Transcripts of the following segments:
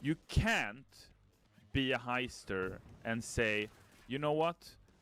You can't be a heister and say, you know what?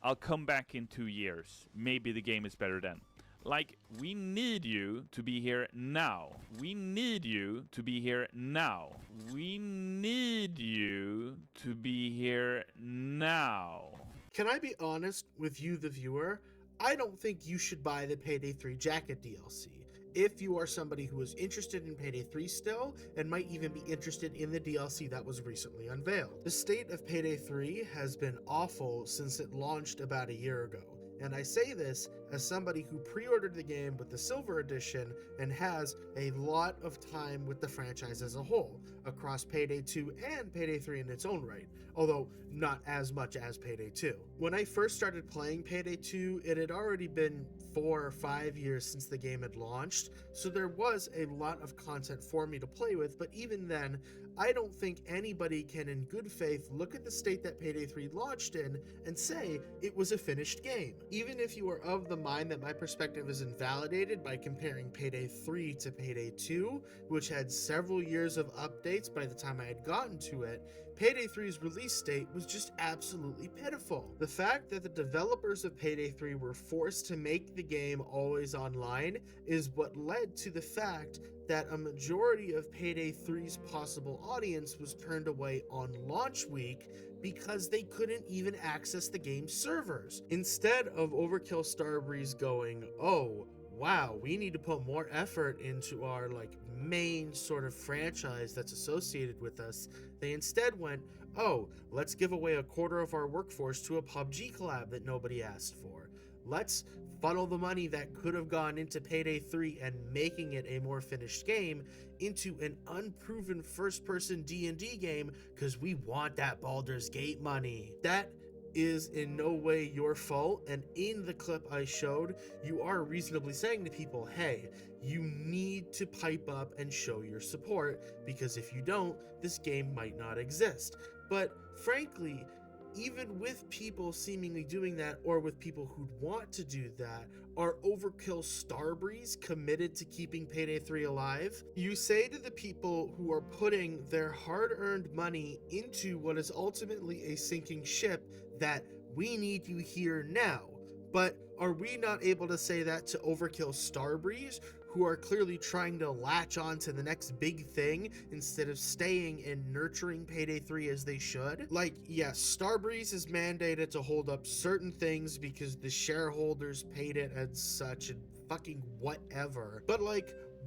I'll come back in 2 years. Maybe the game is better then. Like, we need you to be here now. We need you to be here now. We need you to be here now. Can I be honest with you, the viewer? I don't think you should buy the Payday 3 Jacket DLC. If you are somebody who is interested in Payday 3 still, and might even be interested in the DLC that was recently unveiled. The state of Payday 3 has been awful since it launched about a year ago. And I say this as somebody who pre-ordered the game with the Silver Edition and has a lot of time with the franchise as a whole, across Payday 2 and Payday 3 in its own right, although not as much as Payday 2. When I first started playing Payday 2, it had already been 4 or 5 years since the game had launched, so there was a lot of content for me to play with, but even then, I don't think anybody can in good faith look at the state that Payday 3 launched in and say it was a finished game. Even if you are of the mind that my perspective is invalidated by comparing Payday 3 to Payday 2, which had several years of updates by the time I had gotten to it, Payday 3's release date was just absolutely pitiful. The fact that the developers of Payday 3 were forced to make the game always online is what led to the fact that a majority of Payday 3's possible audience was turned away on launch week because they couldn't even access the game's servers. Instead of Overkill Starbreeze going, oh, wow, we need to put more effort into our main sort of franchise that's associated with us, they instead went, oh, let's give away a quarter of our workforce to a PUBG collab that nobody asked for. Let's funnel the money that could have gone into Payday 3 and making it a more finished game into an unproven first-person D&D game because we want that Baldur's Gate money. That is in no way your fault, and in the clip I showed, you are reasonably saying to people, hey, you need to pipe up and show your support, because if you don't, this game might not exist. But frankly, even with people seemingly doing that, or with people who'd want to do that, are Overkill Starbreeze committed to keeping Payday 3 alive? You say to the people who are putting their hard-earned money into what is ultimately a sinking ship that we need you here now. But are we not able to say that to Overkill Starbreeze, who are clearly trying to latch on to the next big thing instead of staying and nurturing Payday 3 as they should? Yes, Starbreeze is mandated to hold up certain things because the shareholders paid it and such and fucking whatever. But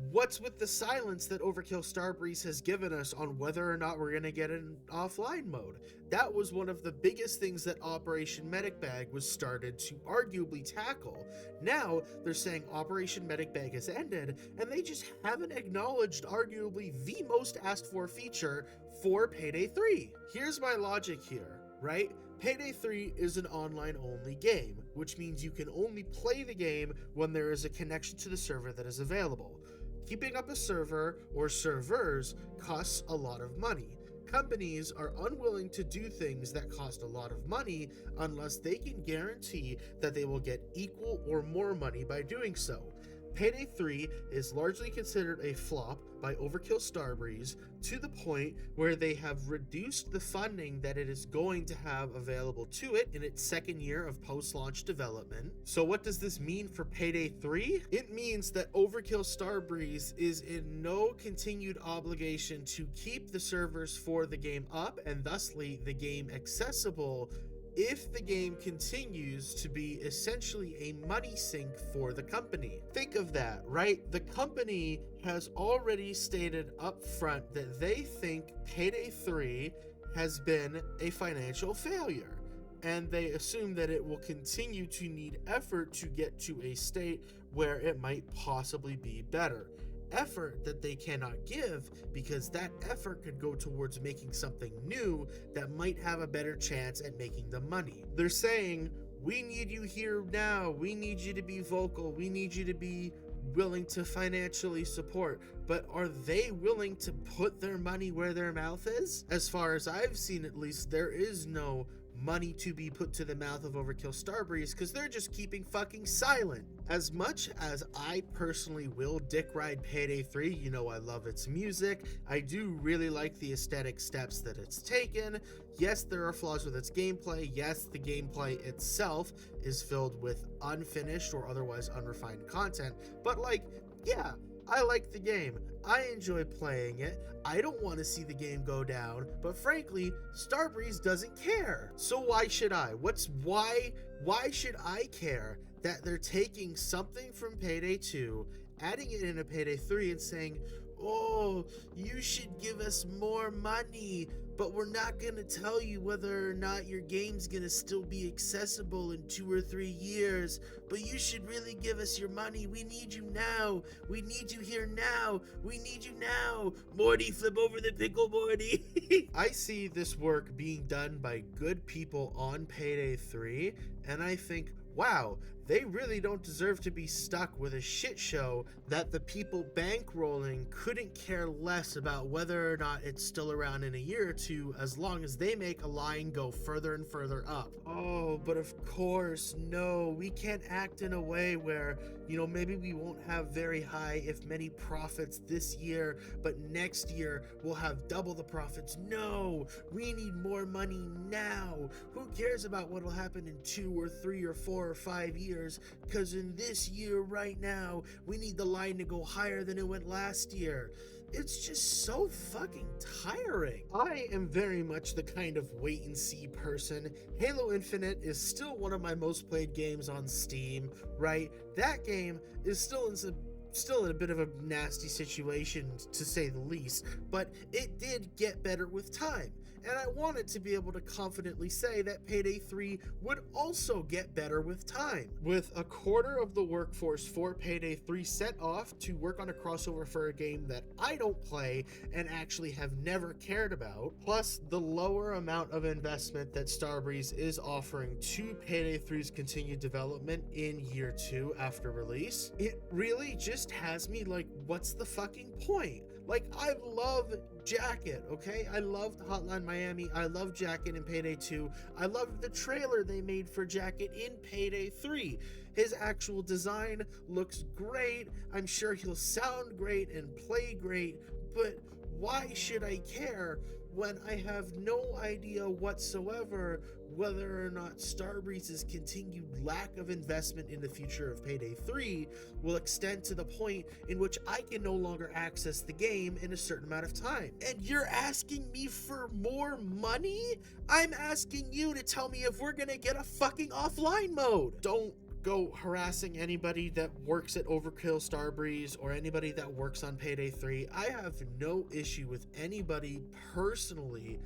what's with the silence that Overkill Starbreeze has given us on whether or not we're going to get an offline mode? That was one of the biggest things that Operation Medic Bag was started to arguably tackle. Now they're saying Operation Medic Bag has ended, and they just haven't acknowledged arguably the most asked for feature for Payday 3. Here's my logic here. Right? Payday 3 is an online-only game, which means you can only play the game when there is a connection to the server that is available. Keeping up a server, or servers, costs a lot of money. Companies are unwilling to do things that cost a lot of money unless they can guarantee that they will get equal or more money by doing so. Payday 3 is largely considered a flop by Overkill Starbreeze to the point where they have reduced the funding that it is going to have available to it in its second year of post-launch development. So what does this mean for Payday 3? It means that Overkill Starbreeze is in no continued obligation to keep the servers for the game up and thusly the game accessible if the game continues to be essentially a money sink for the company. Think of that, right? The company has already stated up front that they think Payday 3 has been a financial failure, and they assume that it will continue to need effort to get to a state where it might possibly be better. Effort that they cannot give because that effort could go towards making something new that might have a better chance at making them money. They're saying, we need you here now, we need you to be vocal, we need you to be willing to financially support, but are they willing to put their money where their mouth is? As far as I've seen, at least, there is no money to be put to the mouth of Overkill Starbreeze because they're just keeping fucking silent. As much as I personally will dick ride Payday 3, you know I love its music, I do really like the aesthetic steps that it's taken. Yes, there are flaws with its gameplay. Yes, the gameplay itself is filled with unfinished or otherwise unrefined content, but like, yeah, I like the game. I enjoy playing it. I don't want to see the game go down, but frankly, Starbreeze doesn't care. So why should I? Why should I care that they're taking something from Payday 2, adding it into Payday 3 and saying, "Oh, you should give us more money, but we're not going to tell you whether or not your game's going to still be accessible in 2 or 3 years, but you should really give us your money. We need you now. We need you here now. We need you now. Morty, flip over the pickle, Morty." I see this work being done by good people on Payday 3, and I think, wow, they really don't deserve to be stuck with a shit show that the people bankrolling couldn't care less about whether or not it's still around in a year or two, as long as they make a line go further and further up. Oh, but of course, no, we can't act in a way where, you know, maybe we won't have very high, if many, profits this year, but next year we'll have double the profits. No, we need more money now. Who cares about what'll happen in 2 or 3 or 4 or 5 years? Because in this year right now, we need the line to go higher than it went last year. It's just so fucking tiring. I am very much the kind of wait and see person. Halo Infinite is still one of my most played games on Steam, right? That game is still in a bit of a nasty situation, to say the least, but it did get better with time. And I wanted to be able to confidently say that Payday 3 would also get better with time. With a quarter of the workforce for Payday 3 set off to work on a crossover for a game that I don't play and actually have never cared about, plus the lower amount of investment that Starbreeze is offering to Payday 3's continued development in year 2 after release, it really just has me like, what's the fucking point? Like, I love Jacket, okay? I loved Hotline Miami. I love Jacket in Payday 2. I loved the trailer they made for Jacket in Payday 3. His actual design looks great. I'm sure he'll sound great and play great, but why should I care when I have no idea whatsoever whether or not Starbreeze's continued lack of investment in the future of Payday 3 will extend to the point in which I can no longer access the game in a certain amount of time? And you're asking me for more money? I'm asking you to tell me if we're gonna get a fucking offline mode. Don't go harassing anybody that works at Overkill Starbreeze or anybody that works on Payday 3. I have no issue with anybody personally,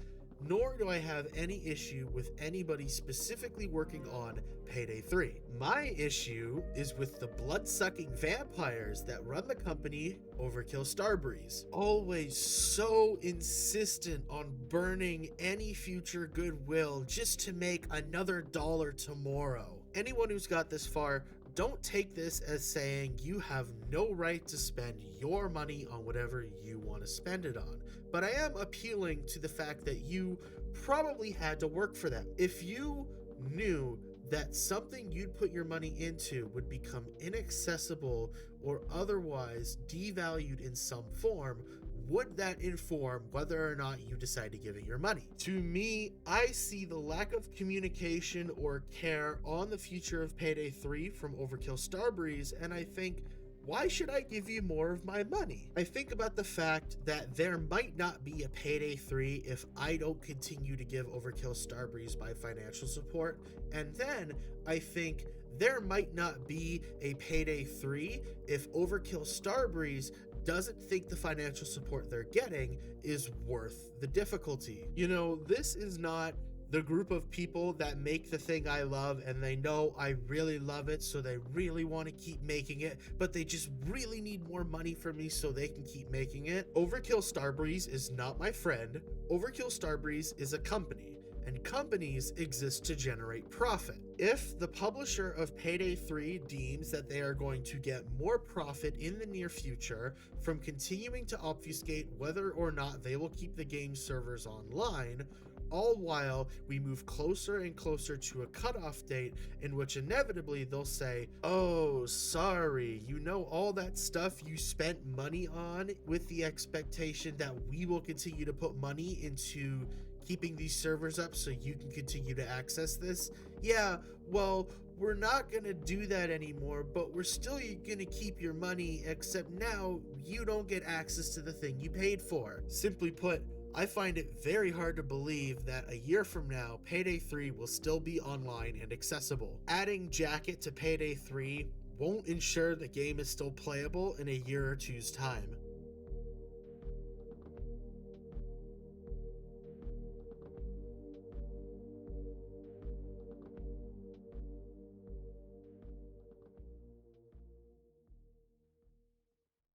nor do I have any issue with anybody specifically working on Payday 3. My issue is with the blood-sucking vampires that run the company Overkill Starbreeze. Always so insistent on burning any future goodwill just to make another dollar tomorrow. Anyone who's got this far, don't take this as saying you have no right to spend your money on whatever you want to spend it on. But I am appealing to the fact that you probably had to work for them. If you knew that something you'd put your money into would become inaccessible or otherwise devalued in some form, would that inform whether or not you decide to give it your money? To me, I see the lack of communication or care on the future of Payday 3 from Overkill Starbreeze, and I think, why should I give you more of my money? I think about the fact that there might not be a Payday 3 if I don't continue to give Overkill Starbreeze my financial support, and then I think there might not be a Payday 3 if Overkill Starbreeze doesn't think the financial support they're getting is worth the difficulty. You know, this is not the group of people that make the thing I love and they know I really love it, so they really want to keep making it, but they just really need more money from me so they can keep making it. Overkill Starbreeze is not my friend. Overkill Starbreeze is a company, and companies exist to generate profit. If the publisher of Payday 3 deems that they are going to get more profit in the near future from continuing to obfuscate whether or not they will keep the game servers online, all while we move closer and closer to a cutoff date in which inevitably they'll say, oh, sorry, you know, all that stuff you spent money on with the expectation that we will continue to put money into keeping these servers up so you can continue to access this. Yeah, well, we're not going to do that anymore, but we're still going to keep your money, except now you don't get access to the thing you paid for. Simply put, I find it very hard to believe that a year from now, Payday 3 will still be online and accessible. Adding Jacket to Payday 3 won't ensure the game is still playable in a year or two's time.